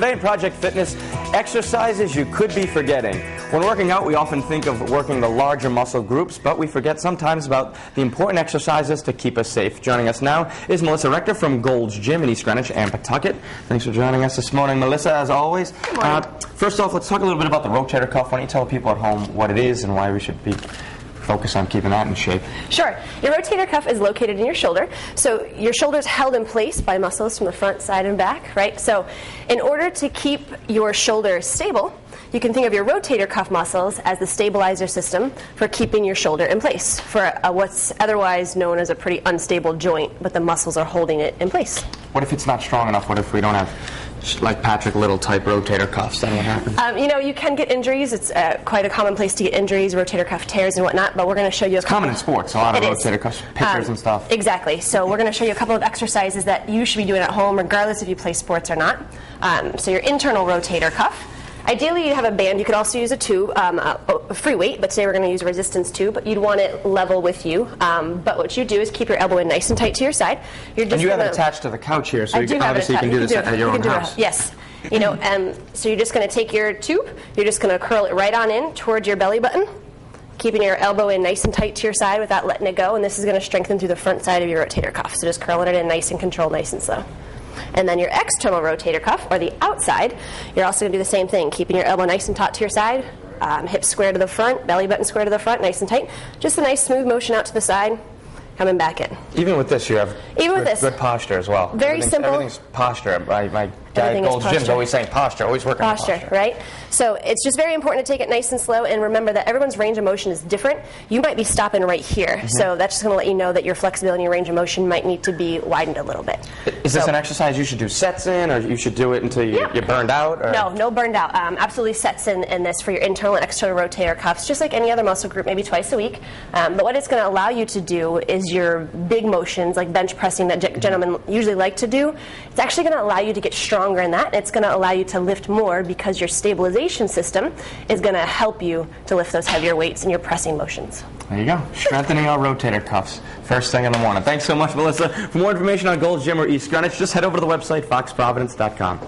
Today in Project Fitness, exercises you could be forgetting. When working out, we often think of working the larger muscle groups, but we forget sometimes about the important exercises to keep us safe. Joining us now is Melissa Rector from Gold's Gym in East Greenwich and Pawtucket. Thanks for joining us this morning, Melissa, as always. Good morning. First off, let's talk a little bit about the rotator cuff. Why don't you tell people at home what it is and why we should be focused on keeping that in shape? Sure. Your rotator cuff is located in your shoulder. So your shoulder is held in place by muscles from the front, side, and back, right? So in order to keep your shoulder stable, you can think of your rotator cuff muscles as the stabilizer system for keeping your shoulder in place for what's otherwise known as a pretty unstable joint, but the muscles are holding it in place. What if it's not strong enough? What if we don't have, like Patrick Little type rotator cuffs? Then what happens? You know, you can get injuries. It's quite a common place to get injuries, rotator cuff tears and whatnot, but we're going to show you It's common in sports, a lot of rotator cuffs, pitchers and stuff. Exactly. So we're going to show you a couple of exercises that you should be doing at home, regardless if you play sports or not. So your internal rotator cuff. Ideally, you'd have a band. You could also use a tube, a free weight, but today we're going to use a resistance tube. But you'd want it level with you. But what you do is keep your elbow in nice and tight to your side. And you have it attached to the couch here, so obviously you can do this at your own house. Yes. You know, so you're just going to take your tube. You're just going to curl it right on in towards your belly button, keeping your elbow in nice and tight to your side without letting it go. And this is going to strengthen through the front side of your rotator cuff. So just curling it in nice and controlled, nice and slow. And then your external rotator cuff, or the outside, you're also going to do the same thing, keeping your elbow nice and taut to your side, hips square to the front, belly button square to the front, nice and tight. Just a nice smooth motion out to the side, coming back in. Even with this, you have good posture as well. Very simple. Everything's posture. My guy at Gold's Gym's always saying posture, always working on posture. Right? So it's just very important to take it nice and slow, and remember that everyone's range of motion is different. You might be stopping right here, so that's just going to let you know that your flexibility and your range of motion might need to be widened a little bit. Is this an exercise you should do sets in, or you should do it until you're burned out? Or? No burned out. Absolutely sets in this for your internal and external rotator cuffs, just like any other muscle group, maybe twice a week. But what it's going to allow you to do is your big motions, like bench pressing that gentlemen usually like to do. It's actually going to allow you to get stronger in that. It's going to allow you to lift more because your stabilization system is going to help you to lift those heavier weights in your pressing motions. There you go. Strengthening our rotator cuffs first thing in the morning. Thanks so much, Melissa. For more information on Gold's Gym or East Greenwich, just head over to the website foxprovidence.com.